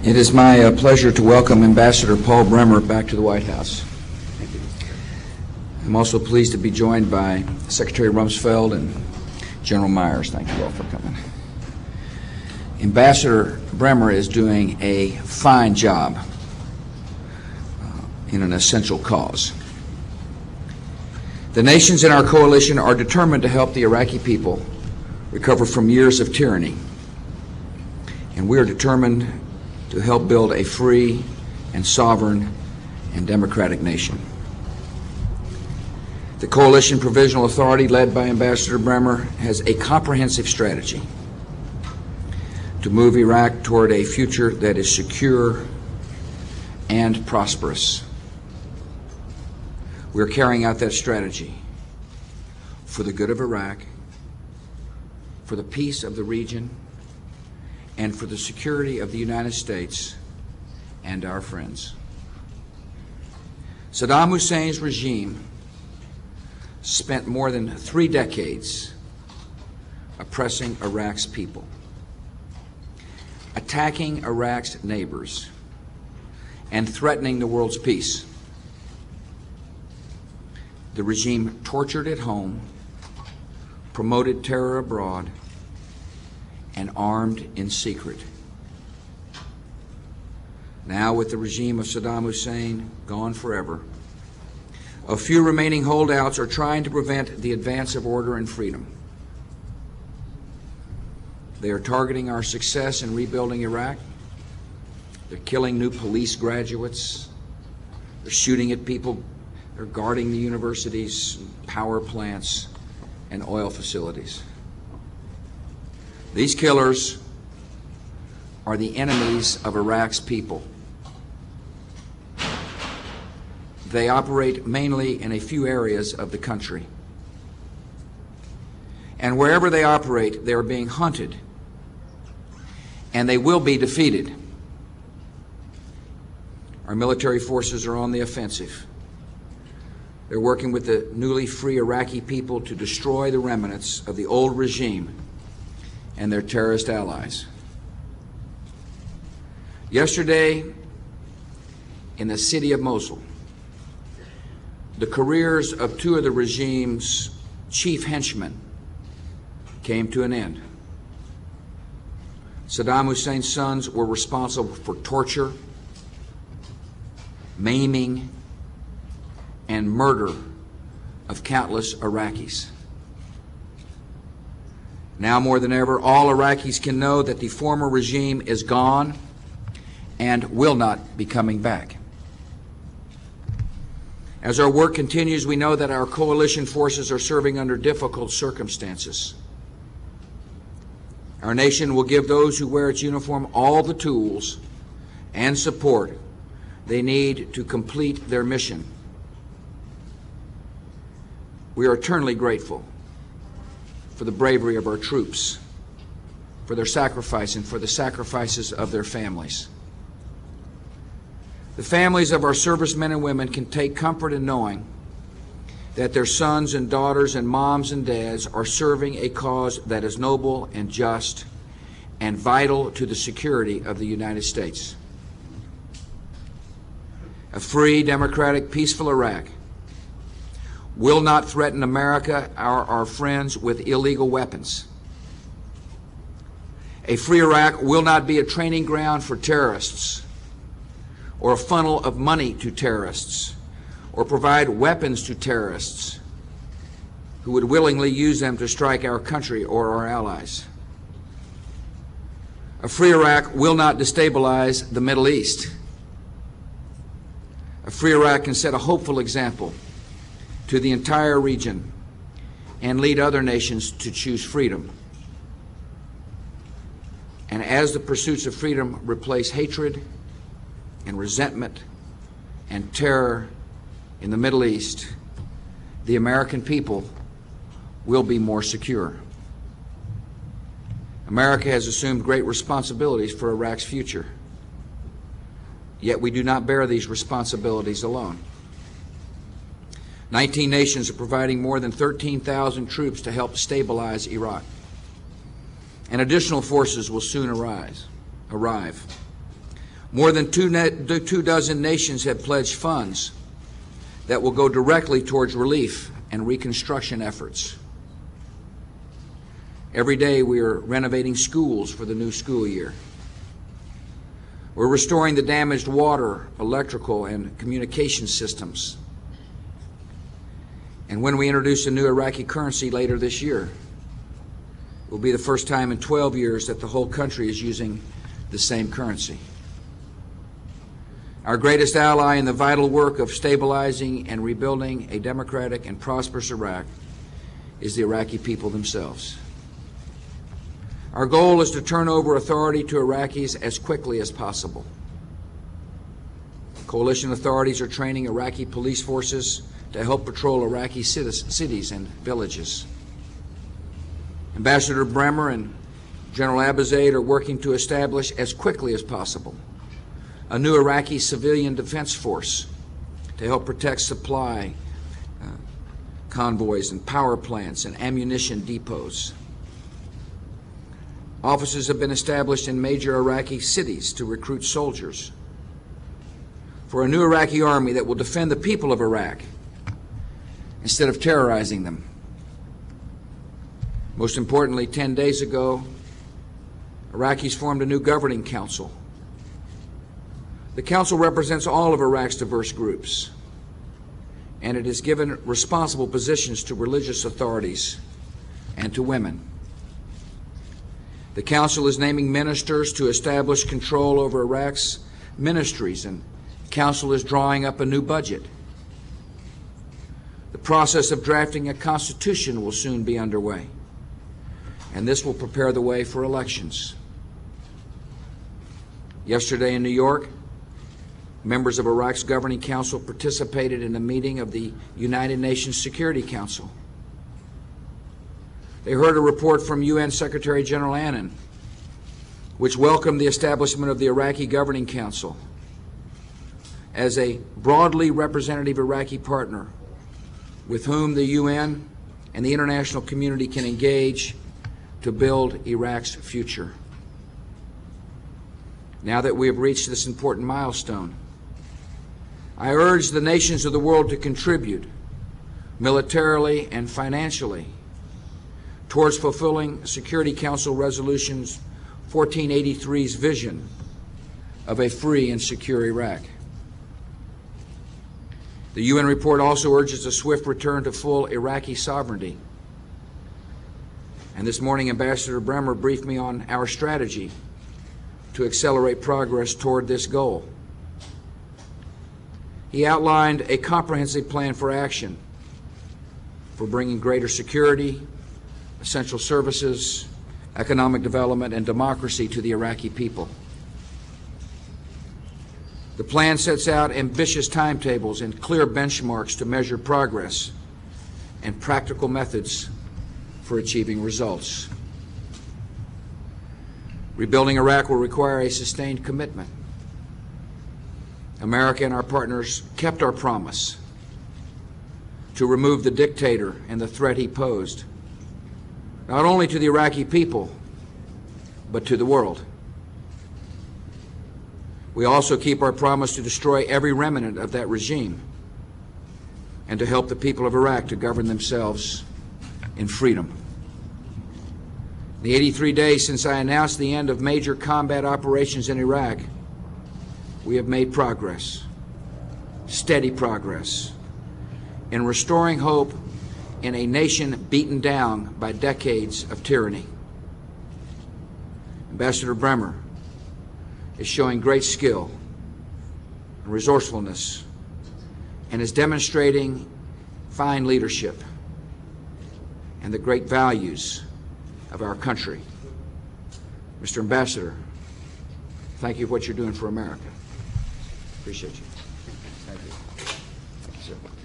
It is my pleasure to welcome Ambassador Paul Bremer back to the White House. I'm also pleased to be joined by Secretary Rumsfeld and General Myers. Thank you all for coming. Ambassador Bremer is doing a fine job in an essential cause. The nations in our coalition are determined to help the Iraqi people recover from years of tyranny, and we are determined to help build a free and sovereign and democratic nation. The Coalition Provisional Authority, led by Ambassador Bremer, has a comprehensive strategy to move Iraq toward a future that is secure and prosperous. We're carrying out that strategy for the good of Iraq, for the peace of the region, and for the security of the United States and our friends. Saddam Hussein's regime spent more than 3 decades oppressing Iraq's people, attacking Iraq's neighbors, and threatening the world's peace. The regime tortured at home, promoted terror abroad, and armed in secret. Now, with the regime of Saddam Hussein gone forever, a few remaining holdouts are trying to prevent the advance of order and freedom. They are targeting our success in rebuilding Iraq. They're killing new police graduates. They're shooting at people. They're guarding the universities, power plants, and oil facilities. These killers are the enemies of Iraq's people. They operate mainly in a few areas of the country. And wherever they operate, they are being hunted, and they will be defeated. Our military forces are on the offensive. They're working with the newly free Iraqi people to destroy the remnants of the old regime and their terrorist allies. Yesterday, in the city of Mosul, the careers of 2 of the regime's chief henchmen came to an end. Saddam Hussein's sons were responsible for torture, maiming, and murder of countless Iraqis. Now more than ever, all Iraqis can know that the former regime is gone and will not be coming back. As our work continues, we know that our coalition forces are serving under difficult circumstances. Our nation will give those who wear its uniform all the tools and support they need to complete their mission. We are eternally grateful for the bravery of our troops, for their sacrifice, and for the sacrifices of their families. The families of our servicemen and women can take comfort in knowing that their sons and daughters and moms and dads are serving a cause that is noble and just and vital to the security of the United States. A free, democratic, peaceful Iraq will not threaten America or our friends with illegal weapons. A free Iraq will not be a training ground for terrorists, or a funnel of money to terrorists, or provide weapons to terrorists who would willingly use them to strike our country or our allies. A free Iraq will not destabilize the Middle East. A free Iraq can set a hopeful example to the entire region and lead other nations to choose freedom. And as the pursuits of freedom replace hatred and resentment and terror in the Middle East, the American people will be more secure. America has assumed great responsibilities for Iraq's future, yet we do not bear these responsibilities alone. 19 nations are providing more than 13,000 troops to help stabilize Iraq, and additional forces will soon arrive. More than 24 nations have pledged funds that will go directly towards relief and reconstruction efforts. Every day we are renovating schools for the new school year. We're restoring the damaged water, electrical, and communication systems. And when we introduce a new Iraqi currency later this year, it will be the first time in 12 years that the whole country is using the same currency. Our greatest ally in the vital work of stabilizing and rebuilding a democratic and prosperous Iraq is the Iraqi people themselves. Our goal is to turn over authority to Iraqis as quickly as possible. Coalition authorities are training Iraqi police forces to help patrol Iraqi cities and villages. Ambassador Bremer and General Abizaid are working to establish as quickly as possible a new Iraqi civilian defense force to help protect supply convoys and power plants and ammunition depots. Offices have been established in major Iraqi cities to recruit soldiers for a new Iraqi army that will defend the people of Iraq instead of terrorizing them. Most importantly, 10 days ago, Iraqis formed a new governing council. The council represents all of Iraq's diverse groups, and it has given responsible positions to religious authorities and to women. The council is naming ministers to establish control over Iraq's ministries, and the council is drawing up a new budget. The process of drafting a constitution will soon be underway, and this will prepare the way for elections. Yesterday in New York, members of Iraq's governing council participated in a meeting of the United Nations Security Council. They heard a report from UN Secretary General Annan, which welcomed the establishment of the Iraqi Governing Council as a broadly representative Iraqi partner with whom the UN and the international community can engage to build Iraq's future. Now that we have reached this important milestone, I urge the nations of the world to contribute militarily and financially towards fulfilling Security Council Resolutions 1483's vision of a free and secure Iraq. The UN report also urges a swift return to full Iraqi sovereignty. And this morning, Ambassador Bremer briefed me on our strategy to accelerate progress toward this goal. He outlined a comprehensive plan for action for bringing greater security, essential services, economic development, and democracy to the Iraqi people. The plan sets out ambitious timetables and clear benchmarks to measure progress and practical methods for achieving results. Rebuilding Iraq will require a sustained commitment. America and our partners kept our promise to remove the dictator and the threat he posed, not only to the Iraqi people, but to the world. We also keep our promise to destroy every remnant of that regime and to help the people of Iraq to govern themselves in freedom. In the 83 days since I announced the end of major combat operations in Iraq, we have made progress, steady progress, in restoring hope in a nation beaten down by decades of tyranny. Ambassador Bremer is showing great skill and resourcefulness and is demonstrating fine leadership and the great values of our country. Mr. Ambassador, thank you for what you're doing for America. Appreciate you. Thank you. Thank you, sir.